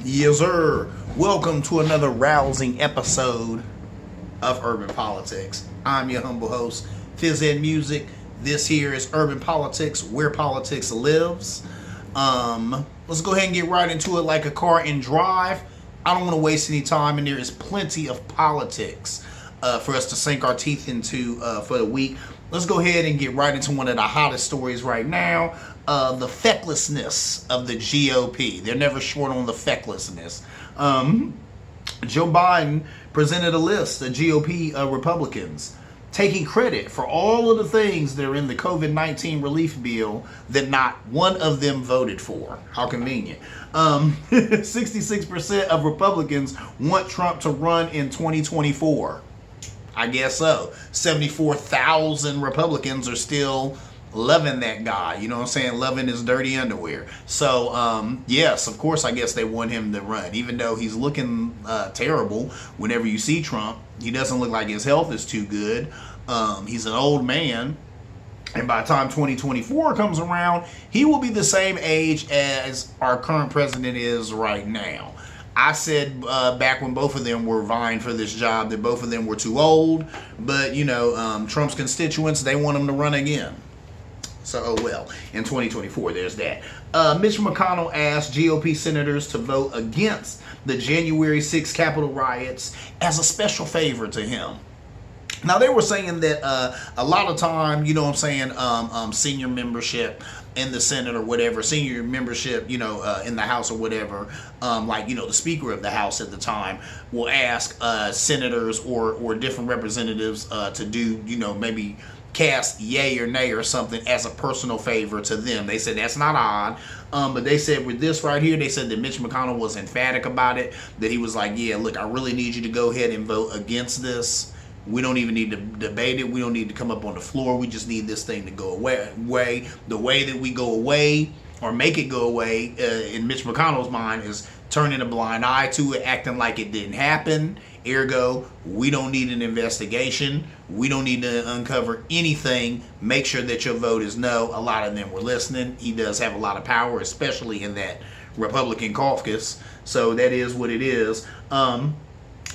Yes, sir. Welcome to another rousing episode of Urban Politics. I'm your humble host, Fizz Ed Music. This here is Urban Politics, where politics lives. Let's go ahead and get right into it like a car and drive. I don't want to waste any time, and there is plenty of politics for us to sink our teeth into for the week. Let's go ahead and get right into one of the hottest stories right now. The fecklessness of the GOP. They're never short on the fecklessness. Joe Biden presented a list of GOP Republicans taking credit for all of the things that are in the COVID-19 relief bill that not one of them voted for. How convenient. 66% of Republicans want Trump to run in 2024. I guess so. 74,000 Republicans are still loving that guy. You know what I'm saying? Loving his dirty underwear. So, yes, of course, I guess they want him to run. Even though he's looking terrible whenever you see Trump. He doesn't look like his health is too good. He's an old man. And by the time 2024 comes around, he will be the same age as our current president is right now. I said back when both of them were vying for this job that both of them were too old. But, you know, Trump's constituents, they want him to run again. So, oh well, in 2024, there's that. Mitch McConnell asked GOP senators to vote against the January 6th Capitol riots as a special favor to him. Now, they were saying that a lot of time, you know what I'm saying, senior membership in the Senate or whatever, senior membership, you know, in the House or whatever, like, you know, the Speaker of the House at the time will ask senators or different representatives to do, you know, maybe cast yay or nay or something as a personal favor to them. They said that's not odd. But they said with this right here, they said that Mitch McConnell was emphatic about it, that he was like, yeah, look, I really need you to go ahead and vote against this. We don't even need to debate it. We don't need to come up on the floor. We just need this thing to go away. The way that we go away or make it go away in Mitch McConnell's mind is turning a blind eye to it, acting like it didn't happen. Ergo, we don't need an investigation. We don't need to uncover anything. Make sure that your vote is no. A lot of them were listening. He does have a lot of power, especially in that Republican caucus. So that is what it is.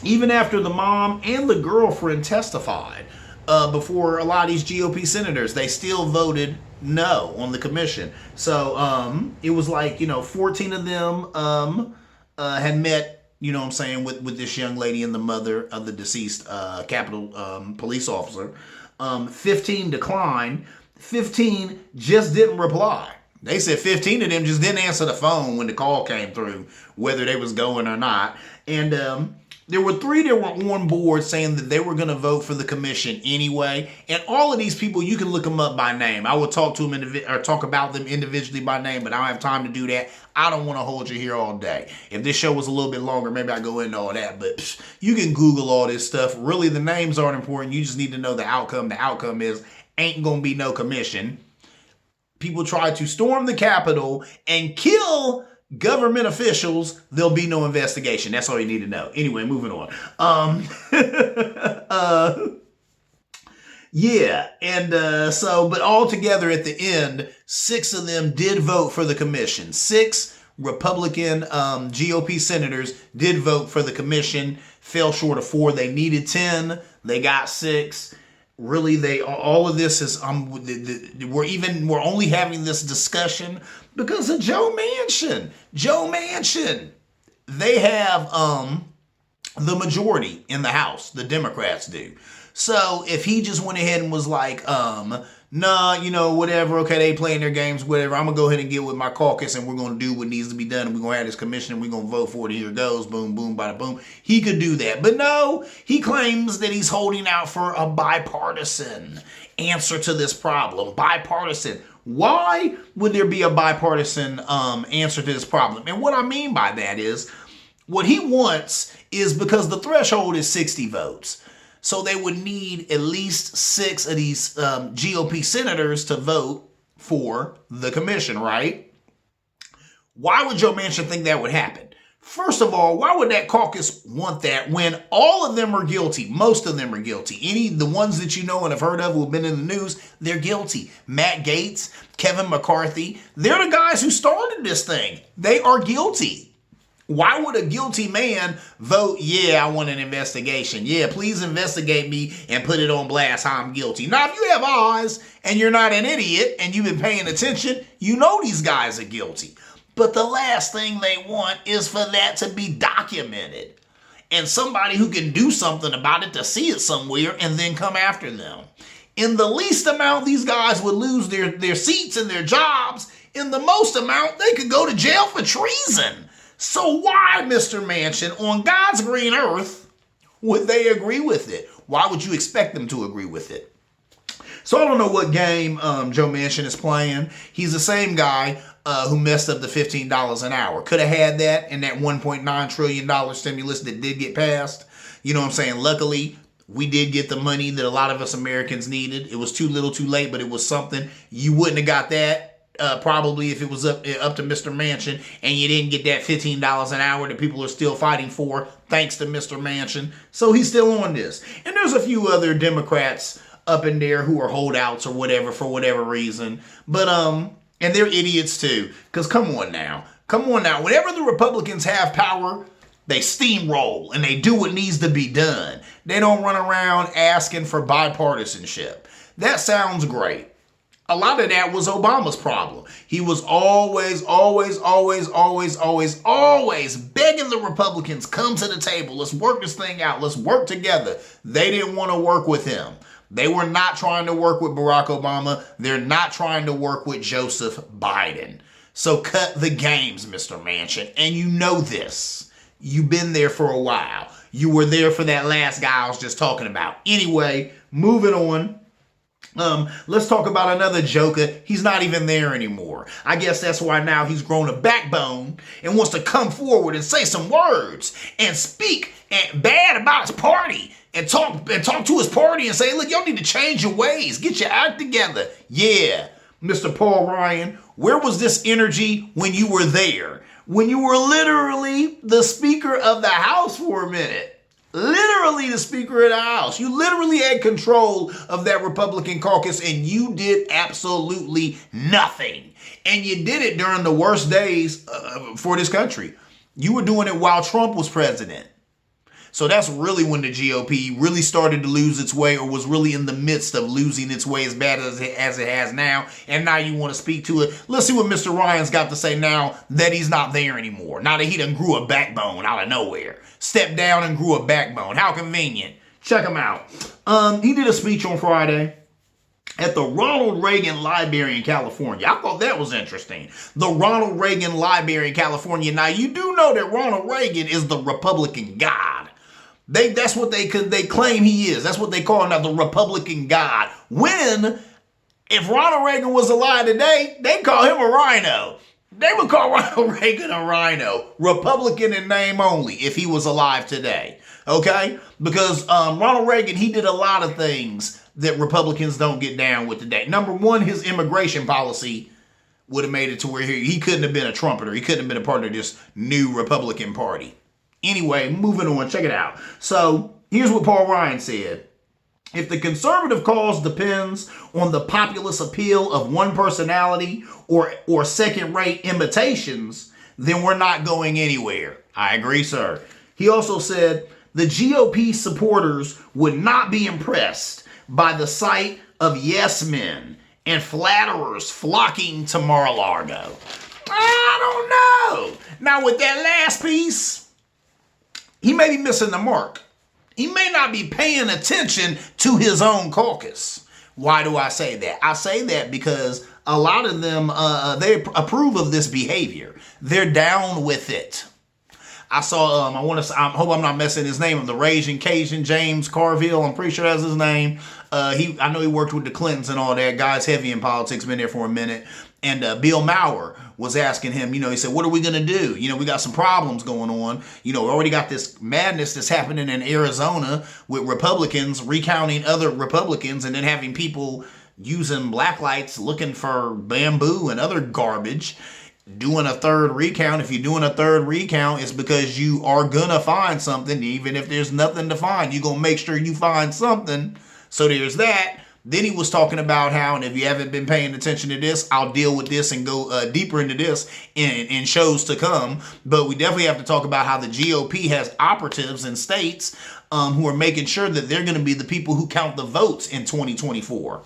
Even after the mom and the girlfriend testified before a lot of these GOP senators, they still voted no on the commission. So it was like, you know, 14 of them had met, you know what I'm saying, with this young lady and the mother of the deceased Capitol police officer. 15 declined. 15 just didn't reply. They said 15 of them just didn't answer the phone when the call came through, whether they was going or not. And there were 3 that were on board saying that they were going to vote for the commission anyway. And all of these people, you can look them up by name. I will talk to them or talk about them individually by name, but I don't have time to do that. I don't want to hold you here all day. If this show was a little bit longer, maybe I go into all that. But you can Google all this stuff. Really, the names aren't important. You just need to know the outcome. The outcome is ain't going to be no commission. People try to storm the Capitol and kill government officials, there'll be no investigation. That's all you need to know. Anyway, moving on. Yeah, and so, but all together at the end, 6 of them did vote for the commission. 6 Republican GOP senators did vote for the commission. Fell short of 4. They needed 10. They got 6. Really, all of this is we're only having this discussion because of Joe Manchin. Joe Manchin. They have the majority in the House. The Democrats do. So if he just went ahead and was like, nah, you know, whatever, okay, they playing their games, whatever, I'm going to go ahead and get with my caucus and we're going to do what needs to be done and we're going to have this commission and we're going to vote for it, here it goes, boom, boom, bada boom. He could do that. But no, he claims that he's holding out for a bipartisan answer to this problem. Bipartisan. Why would there be a bipartisan answer to this problem? And what I mean by that is, what he wants is because the threshold is 60 votes. So they would need at least 6 of these GOP senators to vote for the commission, right? Why would Joe Manchin think that would happen? First of all, why would that caucus want that when all of them are guilty? Most of them are guilty. The ones that you know and have heard of who have been in the news, they're guilty. Matt Gaetz, Kevin McCarthy, they're the guys who started this thing. They are guilty. Why would a guilty man vote, yeah, I want an investigation. Yeah, please investigate me and put it on blast how I'm guilty. Now, if you have eyes and you're not an idiot and you've been paying attention, you know these guys are guilty. But the last thing they want is for that to be documented. And somebody who can do something about it to see it somewhere and then come after them. In the least amount, these guys would lose their seats and their jobs. In the most amount, they could go to jail for treason. So why, Mr. Manchin, on God's green earth, would they agree with it? Why would you expect them to agree with it? So I don't know what game Joe Manchin is playing. He's the same guy who messed up the $15 an hour. Could have had that in that $1.9 trillion stimulus that did get passed. You know what I'm saying? Luckily, we did get the money that a lot of us Americans needed. It was too little too late, but it was something. You wouldn't have got that probably if it was up to Mr. Manchin and you didn't get that $15 an hour that people are still fighting for thanks to Mr. Manchin. So he's still on this. And there's a few other Democrats up in there who are holdouts or whatever for whatever reason. But and they're idiots too. Because come on now. Whenever the Republicans have power, they steamroll and they do what needs to be done. They don't run around asking for bipartisanship. That sounds great. A lot of that was Obama's problem. He was always begging the Republicans, come to the table. Let's work this thing out. Let's work together. They didn't want to work with him. They were not trying to work with Barack Obama. They're not trying to work with Joseph Biden. So cut the games, Mr. Manchin. And you know this. You've been there for a while. You were there for that last guy I was just talking about. Anyway, moving on. Let's talk about another joker. He's not even there anymore. I guess that's why now he's grown a backbone and wants to come forward and say some words and speak bad about his party and talk to his party and say, look, y'all need to change your ways. Get your act together. Yeah, Mr. Paul Ryan, where was this energy when you were there? When you were literally the Speaker of the House for a minute. Literally the Speaker of the House. You literally had control of that Republican caucus and you did absolutely nothing. And you did it during the worst days for this country. You were doing it while Trump was president. So that's really when the GOP really started to lose its way or was really in the midst of losing its way as bad as it has now. And now you want to speak to it. Let's see what Mr. Ryan's got to say now that he's not there anymore. Now that he done grew a backbone out of nowhere. Stepped down and grew a backbone. How convenient. Check him out. He did a speech on Friday at the Ronald Reagan Library in California. I thought that was interesting. The Ronald Reagan Library in California. Now, you do know that Ronald Reagan is the Republican God. That's what they claim he is. That's what they call him now, the Republican God. If Ronald Reagan was alive today, they'd call him a rhino. They would call Ronald Reagan a rhino. Republican in name only if he was alive today. Okay? Because Ronald Reagan, he did a lot of things that Republicans don't get down with today. Number one, his immigration policy would have made it to where he couldn't have been a trumpeter. He couldn't have been a part of this new Republican Party. Anyway, moving on. Check it out. So here's what Paul Ryan said. If the conservative cause depends on the populist appeal of one personality or second-rate imitations, then we're not going anywhere. I agree, sir. He also said the GOP supporters would not be impressed by the sight of yes men and flatterers flocking to Mar-a-Lago. I don't know. Now, with that last piece, he may be missing the mark. He may not be paying attention to his own caucus. Why do I say that? I say that because a lot of them, they approve of this behavior. They're down with it. I saw, I hope I'm not messing his name up, the Raging Cajun, James Carville. I'm pretty sure that's his name. I know he worked with the Clintons and all that. Guy's heavy in politics, been there for a minute. And Bill Maher was asking him, he said, what are we going to do? We got some problems going on. We already got this madness that's happening in Arizona with Republicans recounting other Republicans and then having people using black lights looking for bamboo and other garbage. Doing a third recount. If you're doing a third recount, it's because you are going to find something. Even if there's nothing to find, you're going to make sure you find something. So there's that. Then he was talking about how, and if you haven't been paying attention to this, I'll deal with this and go deeper into this in shows to come. But we definitely have to talk about how the GOP has operatives in states who are making sure that they're going to be the people who count the votes in 2024.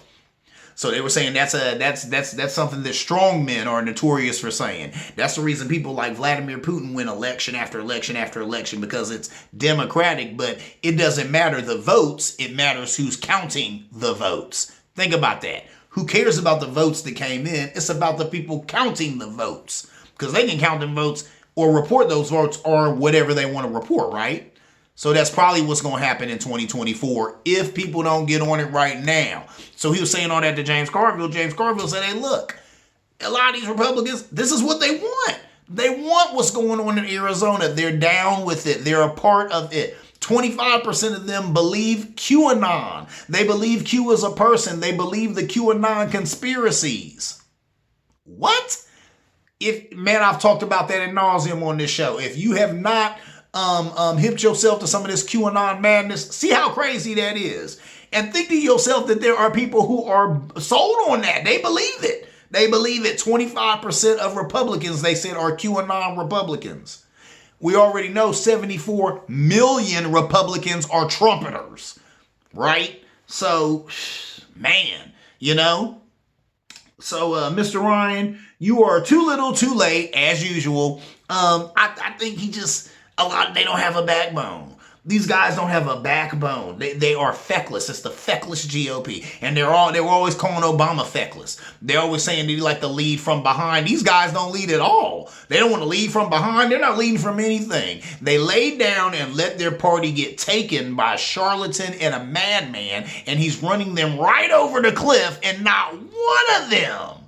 So they were saying that's something that strong men are notorious for saying. That's the reason people like Vladimir Putin win election after election after election, because it's democratic, but it doesn't matter the votes. It matters who's counting the votes. Think about that. Who cares about the votes that came in? It's about the people counting the votes, because they can count the votes or report those votes or whatever they want to report, right? So that's probably what's going to happen in 2024 if people don't get on it right now. So he was saying all that to James Carville. James Carville said, hey, look, a lot of these Republicans, this is what they want. They want what's going on in Arizona. They're down with it. They're a part of it. 25% of them believe QAnon. They believe Q is a person. They believe the QAnon conspiracies. What? Man, I've talked about that ad nauseum on this show. If you have not hipped yourself to some of this QAnon madness, see how crazy that is. And think to yourself that there are people who are sold on that. They believe it. They believe it. 25% of Republicans, they said, are QAnon Republicans. We already know 74 million Republicans are Trumpeters, right? So, man, you know. So, Mr. Ryan, you are too little too late, as usual. I think they don't have a backbone. These guys don't have a backbone. They are feckless. It's the feckless GOP. And they were always calling Obama feckless. They're always saying they like to lead from behind. These guys don't lead at all. They don't want to lead from behind. They're not leading from anything. They laid down and let their party get taken by a charlatan and a madman, and he's running them right over the cliff, and not one of them,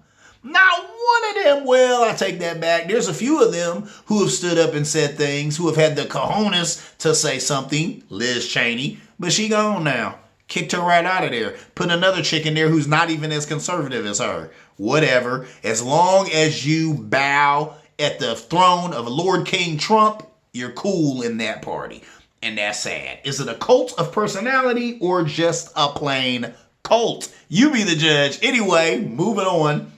well, I take that back. There's a few of them who have stood up and said things, who have had the cojones to say something. Liz Cheney, but she gone now. Kicked her right out of there. Put another chick in there who's not even as conservative as her. Whatever. As long as you bow at the throne of Lord King Trump, you're cool in that party. And that's sad. Is it a cult of personality or just a plain cult? You be the judge. Anyway, moving on.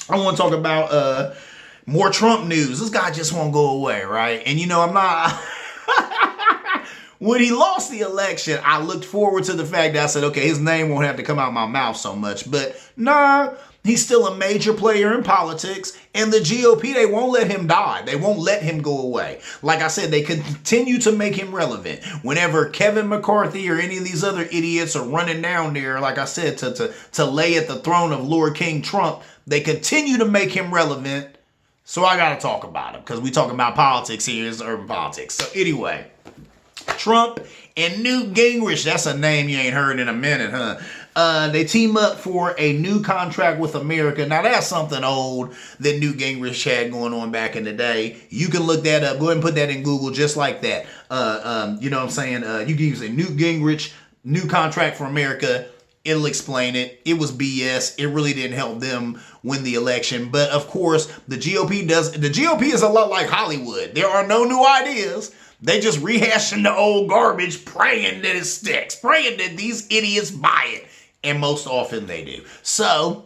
I want to talk about more Trump news. This guy just won't go away, right? And you know, I'm not... When he lost the election, I looked forward to the fact that I said, okay, his name won't have to come out my mouth so much. But nah, he's still a major player in politics. And the GOP, they won't let him die. They won't let him go away. Like I said, they continue to make him relevant. Whenever Kevin McCarthy or any of these other idiots are running down there, like I said, to lay at the throne of Lord King Trump, they continue to make him relevant. So I got to talk about him, because we talking about politics here. It's urban politics. So anyway, Trump and Newt Gingrich, that's a name you ain't heard in a minute, huh? They team up for a new contract with America. Now, that's something old that Newt Gingrich had going on back in the day. You can look that up. Go ahead and put that in Google just like that. You know what I'm saying? You can use a Newt Gingrich, new contract for America. It'll explain it. It was BS. It really didn't help them win the election. But, of course, the GOP does. The GOP is a lot like Hollywood. There are no new ideas. They just rehashing the old garbage, praying that it sticks, praying that these idiots buy it. And most often they do. So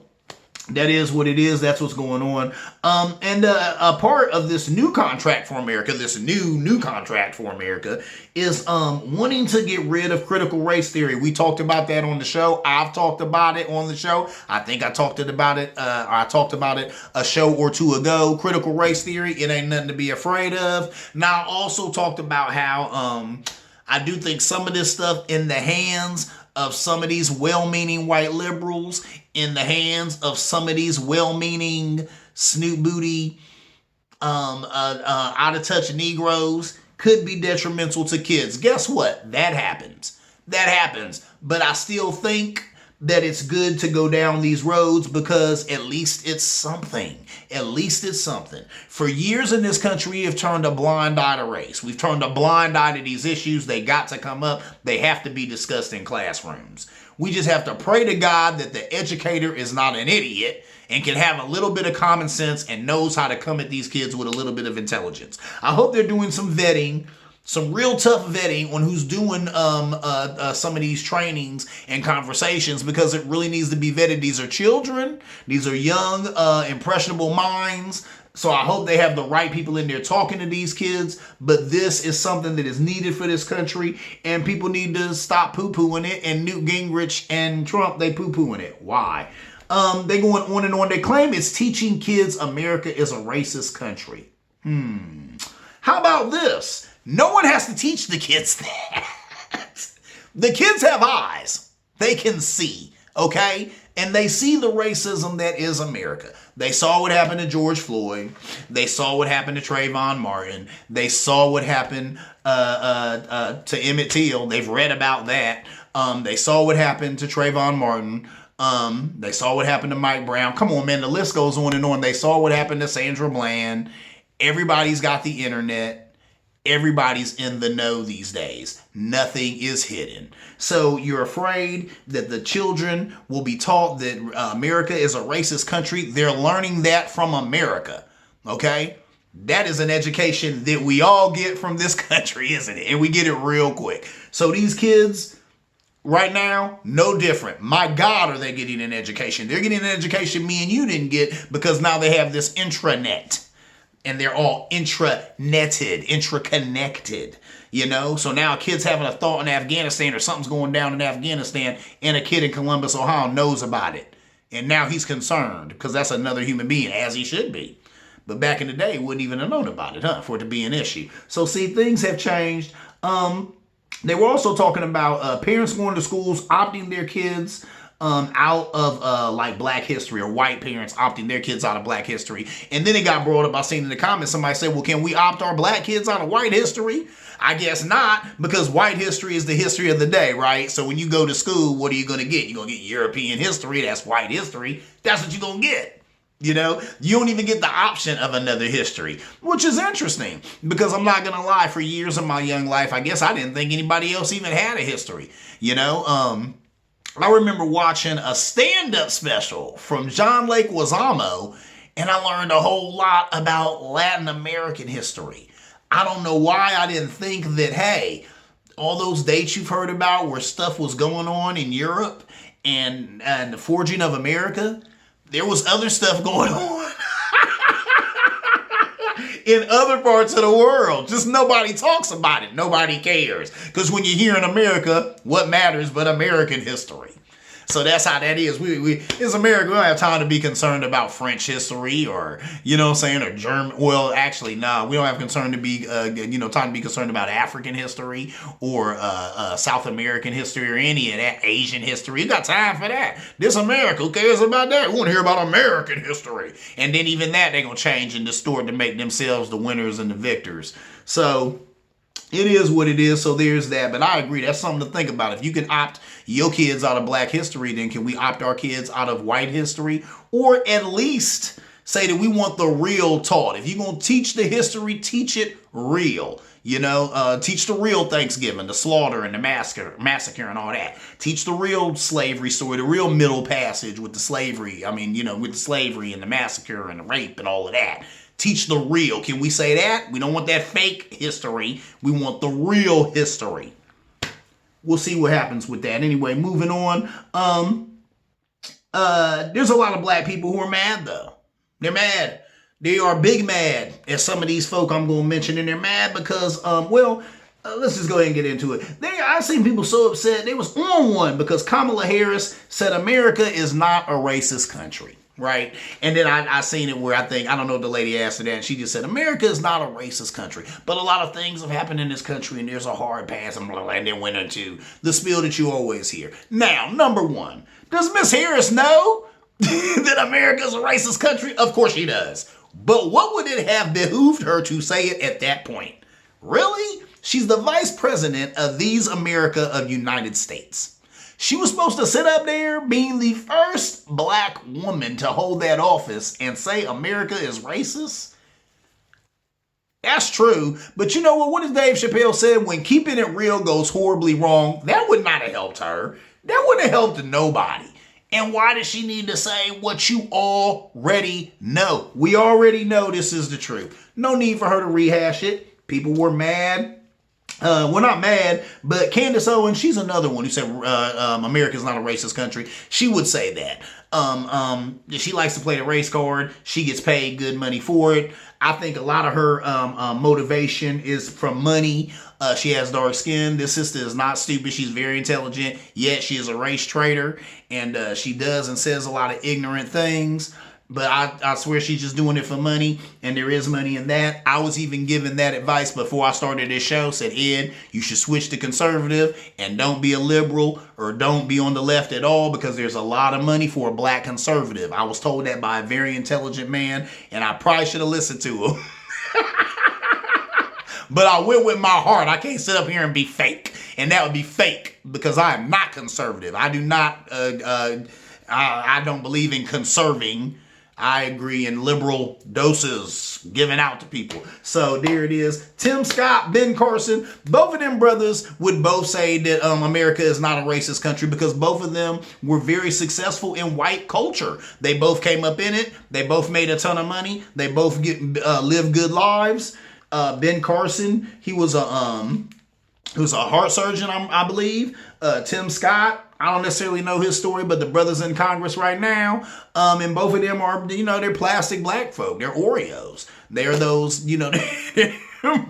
that is what it is. That's what's going on. And a part of this new contract for America, this new contract for America, is wanting to get rid of critical race theory. We talked about that on the show. I've talked about it on the show. I think I talked about it a show or two ago. Critical race theory, it ain't nothing to be afraid of. Now, I also talked about how I do think some of this stuff in the hands of some of these well-meaning white liberals, in the hands of some of these well-meaning snoot booty, out-of-touch Negroes, could be detrimental to kids. Guess what? That happens. But I still think that it's good to go down these roads, because at least it's something. For years in this country, we have turned a blind eye to race. We've turned a blind eye to these issues. They got to come up. They have to be discussed in classrooms. We just have to pray to God that the educator is not an idiot and can have a little bit of common sense and knows how to come at these kids with a little bit of intelligence. I hope they're doing some vetting some real tough vetting on who's doing some of these trainings and conversations, because it really needs to be vetted. These are children. These are young, impressionable minds. So I hope they have the right people in there talking to these kids. But this is something that is needed for this country, and people need to stop poo-pooing it. And Newt Gingrich and Trump, they poo-pooing it. Why? They going on and on. They claim it's teaching kids America is a racist country. How about this? No one has to teach the kids that. The kids have eyes. They can see, okay? And they see the racism that is America. They saw what happened to George Floyd. They saw what happened to Trayvon Martin. They saw what happened to Emmett Till. They've read about that. They saw what happened to Trayvon Martin. They saw what happened to Mike Brown. Come on, man, the list goes on and on. They saw what happened to Sandra Bland. Everybody's got the internet. Everybody's in the know these days. Nothing is hidden. So you're afraid that the children will be taught that America is a racist country. They're learning that from America. Okay? That is an education that we all get from this country, isn't it? And we get it real quick. So these kids right now, no different. My God, are they getting an education? They're getting an education me and you didn't get, because now they have this intranet. And they're all intra-netted, intra-connected, you know? So now kids having a thought in Afghanistan, or something's going down in Afghanistan, and a kid in Columbus, Ohio knows about it. And now he's concerned, because that's another human being, as he should be. But back in the day, wouldn't even have known about it, for it to be an issue. So see, things have changed. They were also talking about parents going to schools, opting their kids out of like Black history, or white parents opting their kids out of Black history. And then it got brought up, I seen in the comments, somebody said, well, can we opt our Black kids out of white history? I guess not, because white history is the history of the day, right? So when you go to school, what are you going to get? You're going to get European history. That's white history. That's what you're going to get. You know, you don't even get the option of another history, which is interesting, because I'm not going to lie, for years of my young life, I guess I didn't think anybody else even had a history, you know? I remember watching a stand-up special from John Lake Wazamo, and I learned a whole lot about Latin American history. I don't know why I didn't think that, hey, all those dates you've heard about where stuff was going on in Europe and the forging of America, there was other stuff going on in other parts of the world. Just nobody talks about it. Nobody cares. Because when you're here in America, what matters but American history? So that's how that is. It's America. We don't have time to be concerned about French history, or, you know what I'm saying, or German. Well, actually, no, we don't have concern to be, time to be concerned about African history, or South American history, or any of that, Asian history. You got time for that. This America, who cares about that? We want to hear about American history. And then even that, they're going to change and distort to make themselves the winners and the victors. So it is what it is. So there's that. But I agree. That's something to think about. If you can opt your kids out of Black history, then can we opt our kids out of white history? Or at least say that we want the real taught. If you're going to teach the history, teach it real. You know, teach the real Thanksgiving, the slaughter and the massacre and all that. Teach the real slavery story, the real Middle Passage with the slavery. I mean, you know, with the slavery and the massacre and the rape and all of that. Teach the real. Can we say that? We don't want that fake history. We want the real history. We'll see what happens with that. Anyway, moving on. There's a lot of Black people who are mad, though. They're mad. They are big mad at some of these folk I'm going to mention, and they're mad because, let's just go ahead and get into it. I've seen people so upset. They was on one because Kamala Harris said America is not a racist country. Right. And then I seen it where I don't know if the lady asked her that, and she just said, America is not a racist country, but a lot of things have happened in this country, and there's a hard pass, and blah, blah, and then went into the spiel that you always hear. Now, number one, does Miss Harris know that America is a racist country? Of course she does. But what would it have behooved her to say it at that point? Really? She's the vice president of these America of United States. She was supposed to sit up there being the first Black woman to hold that office and say America is racist? That's true. But you know what? What did Dave Chappelle said? When keeping it real goes horribly wrong, that would not have helped her. That wouldn't have helped nobody. And why does she need to say what you already know? We already know this is the truth. No need for her to rehash it. People were mad. We're not mad, but Candace Owens, she's another one who said America's not a racist country. She would say that. She likes to play the race card. She gets paid good money for it. I think a lot of her motivation is from money. She has dark skin. This sister is not stupid. She's very intelligent, yet she is a race traitor, and she does and says a lot of ignorant things. But I swear she's just doing it for money, and there is money in that. I was even given that advice before I started this show. Said, Ed, you should switch to conservative and don't be a liberal or don't be on the left at all, because there's a lot of money for a black conservative. I was told that by a very intelligent man, and I probably should have listened to him. But I went with my heart. I can't sit up here and be fake. And that would be fake, because I am not conservative. I do not, I don't believe in conserving. I agree in liberal doses given out to people. So there it is. Tim Scott, Ben Carson, both of them brothers would both say that America is not a racist country, because both of them were very successful in white culture. They both came up in it. They both made a ton of money. They both live good lives. Ben Carson, he was a heart surgeon, I believe. Tim Scott, I don't necessarily know his story, but the brothers in Congress right now, and both of them are, they're plastic black folk. They're Oreos. They're those,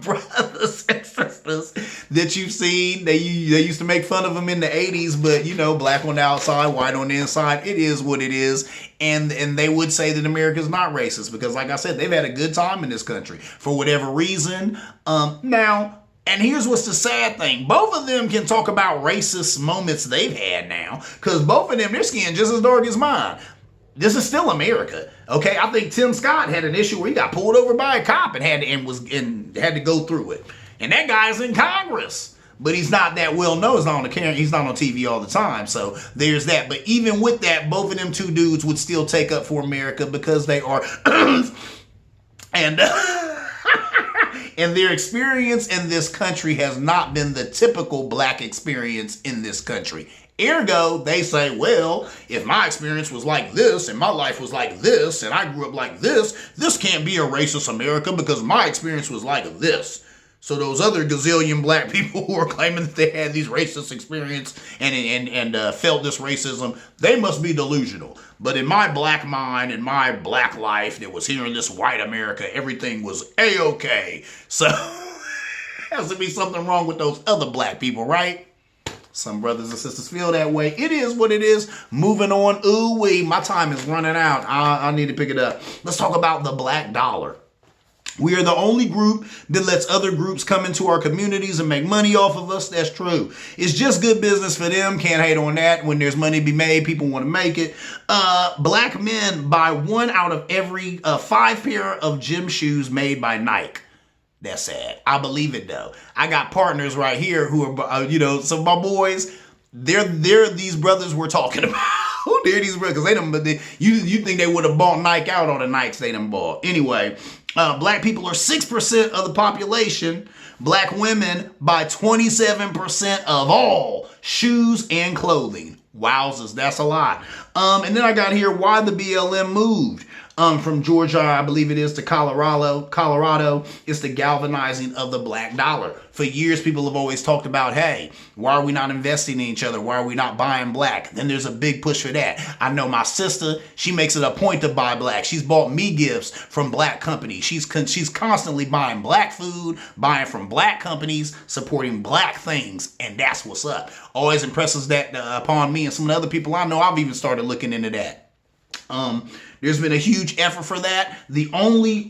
brothers and sisters that you've seen. They used to make fun of them in the 80s, but, black on the outside, white on the inside. It is what it is. And they would say that America's not racist because, like I said, they've had a good time in this country for whatever reason. Now, and here's what's the sad thing. Both of them can talk about racist moments they've had now, because both of them, their skin just as dark as mine. This is still America, okay? I think Tim Scott had an issue where he got pulled over by a cop and had to go through it. And that guy's in Congress, but he's not that well known. He's not on the camera. He's not on TV all the time. So there's that. But even with that, both of them two dudes would still take up for America because they are and their experience in this country has not been the typical black experience in this country. Ergo, they say, well, if my experience was like this and my life was like this and I grew up like this can't be a racist America because my experience was like this. So those other gazillion black people who are claiming that they had these racist experience and felt this racism, they must be delusional. But in my black mind, in my black life that was here in this white America, everything was A-okay. So has to be something wrong with those other black people, right? Some brothers and sisters feel that way. It is what it is. Moving on. Ooh-wee, my time is running out. I need to pick it up. Let's talk about the black dollar. We are the only group that lets other groups come into our communities and make money off of us. That's true. It's just good business for them. Can't hate on that. When there's money to be made, people want to make it. Black men buy 1 out of every 5 pair of gym shoes made by Nike. That's sad. I believe it though. I got partners right here who are, some of my boys. They're these brothers we're talking about. They're these brothers because you think they would have bought Nike out on the Nikes they done bought. Anyway, black people are 6% of the population. Black women buy 27% of all shoes and clothing. Wowzers, that's a lot. And then I got here why the BLM moved. From Georgia, I believe it is, to Colorado, it's the galvanizing of the black dollar. For years, people have always talked about, hey, why are we not investing in each other? Why are we not buying black? Then there's a big push for that. I know my sister, she makes it a point to buy black. She's bought me gifts from black companies. She's constantly buying black food, buying from black companies, supporting black things, and that's what's up. Always impresses that upon me and some of the other people I know. I've even started looking into that. There's been a huge effort for that. The only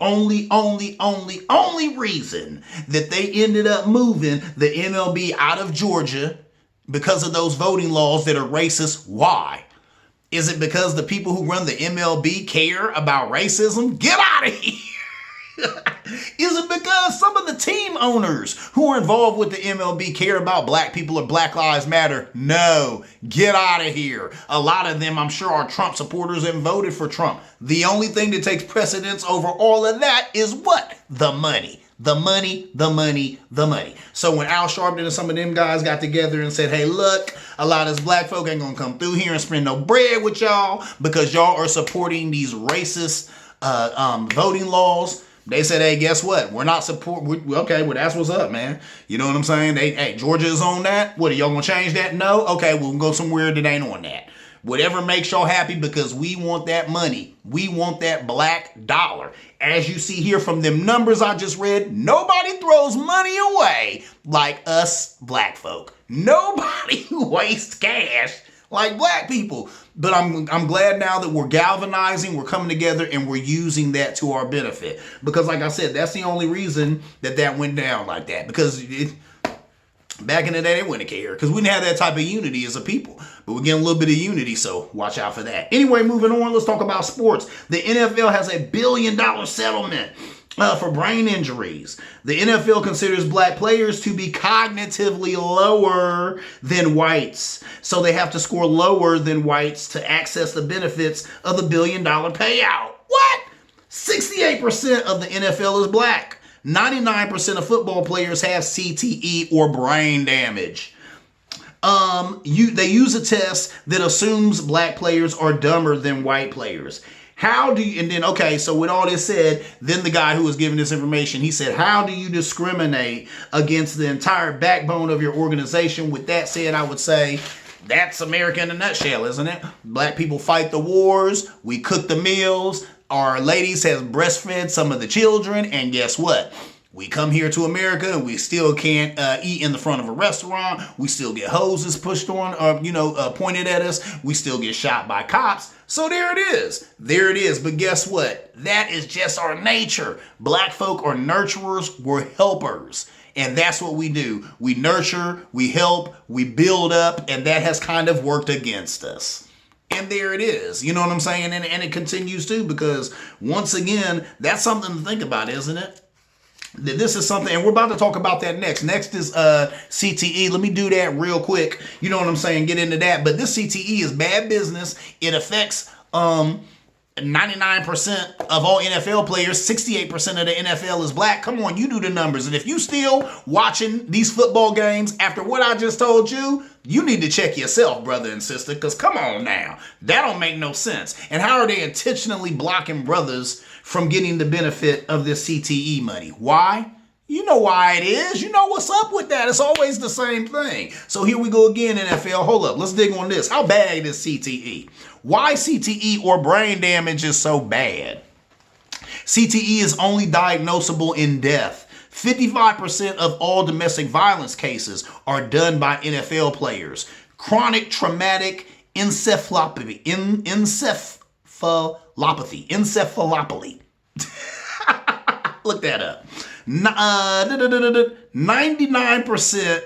reason that they ended up moving the MLB out of Georgia because of those voting laws that are racist. Why? Is it because the people who run the MLB care about racism? Get out of here. Is it because some of the team owners who are involved with the MLB care about black people or Black Lives Matter? No, get out of here. A lot of them, I'm sure, are Trump supporters and voted for Trump. The only thing that takes precedence over all of that is what? The money. The money, the money, the money. So when Al Sharpton and some of them guys got together and said, hey, look, a lot of us black folk ain't gonna come through here and spend no bread with y'all because y'all are supporting these racist voting laws. They said, hey, guess what? We're not okay, well, that's what's up, man. You know what I'm saying? Hey, Georgia is on that. What, are y'all going to change that? No? Okay, we'll go somewhere that ain't on that. Whatever makes y'all happy, because we want that money. We want that black dollar. As you see here from them numbers I just read, nobody throws money away like us black folk. Nobody wastes cash like black people. But I'm glad now that we're galvanizing, we're coming together, and we're using that to our benefit. Because like I said, that's the only reason that went down like that. Because back in the day, they wouldn't care, because we didn't have that type of unity as a people. But we're getting a little bit of unity, so watch out for that. Anyway, moving on, let's talk about sports. The NFL has $1 billion settlement for brain injuries. The NFL considers black players to be cognitively lower than whites. So they have to score lower than whites to access the benefits of the $1 billion payout. What? 68% of the NFL is black. 99% of football players have CTE or brain damage. They use a test that assumes black players are dumber than white players. How do you, and then, okay, so with all this said, then the guy who was giving this information, he said, how do you discriminate against the entire backbone of your organization? With that said, I would say that's America in a nutshell, isn't it? Black people fight the wars. We cook the meals. Our ladies has breastfed some of the children. And guess what? We come here to America and we still can't eat in the front of a restaurant. We still get hoses pushed on, pointed at us. We still get shot by cops. So there it is. There it is. But guess what? That is just our nature. Black folk are nurturers. We're helpers. And that's what we do. We nurture, we help, we build up, and that has kind of worked against us. And there it is. You know what I'm saying? And it continues to, because once again, that's something to think about, isn't it? This is something, and we're about to talk about that next. Next is CTE. Let me do that real quick. You know what I'm saying? Get into that. But this CTE is bad business. It affects 99% of all NFL players. 68% of the NFL is black. Come on, you do the numbers. And if you still watching these football games after what I just told you, you need to check yourself, brother and sister, because come on now. That don't make no sense. And how are they intentionally blocking brothers from getting the benefit of this CTE money? Why? You know why it is. You know what's up with that. It's always the same thing. So here we go again, NFL. Hold up. Let's dig on this. How bad is CTE? Why CTE or brain damage is so bad? CTE is only diagnosable in death. 55% of all domestic violence cases are done by NFL players. Chronic traumatic encephalopathy. Look that up. 99%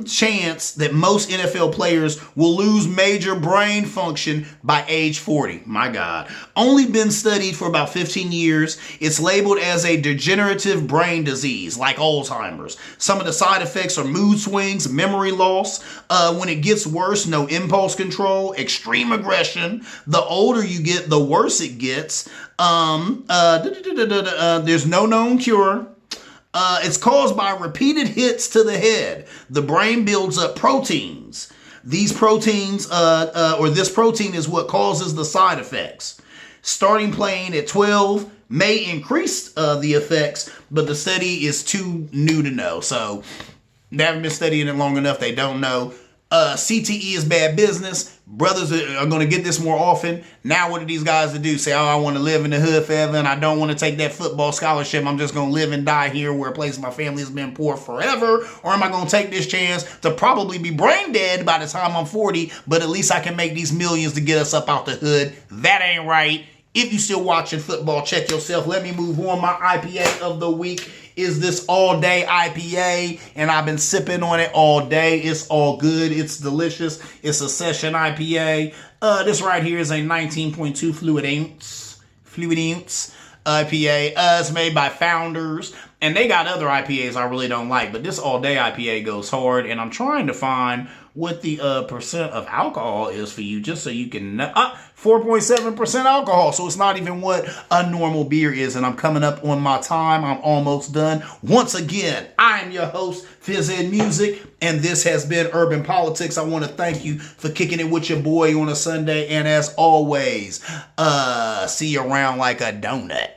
chance that most NFL players will lose major brain function by age 40. My God. Only been studied for about 15 years. It's labeled as a degenerative brain disease like Alzheimer's. Some of the side effects are mood swings, memory loss. When it gets worse, no impulse control, extreme aggression. The older you get, the worse it gets. There's no known cure. It's caused by repeated hits to the head. The brain builds up proteins. These proteins, this protein is what causes the side effects. Starting playing at 12 may increase the effects, but the study is too new to know. So they haven't been studying it long enough. They don't know. CTE is bad business. Brothers are going to get this more often. Now what are these guys to do? Say, oh, I want to live in the hood forever and I don't want to take that football scholarship. I'm just going to live and die here where a place my family has been poor forever. Or am I going to take this chance to probably be brain dead by the time I'm 40, but at least I can make these millions to get us up out the hood? That ain't right. If you still watching football, check yourself. Let me move on. My IPA of the week is this all day IPA, and I've been sipping on it all day. It's all good. It's delicious. It's a session IPA. This right here is a 19.2 fluid ounce IPA. It's made by Founders, and they got other IPAs I really don't like, but this all day IPA goes hard, and I'm trying to find what the percent of alcohol is for you, just so you can know. 4.7% alcohol, so it's not even what a normal beer is, and I'm coming up on my time. I'm almost done. Once again, I am your host, Fizz Ed Music, and this has been Urban Politics. I want to thank you for kicking it with your boy on a Sunday, and as always, see you around like a donut.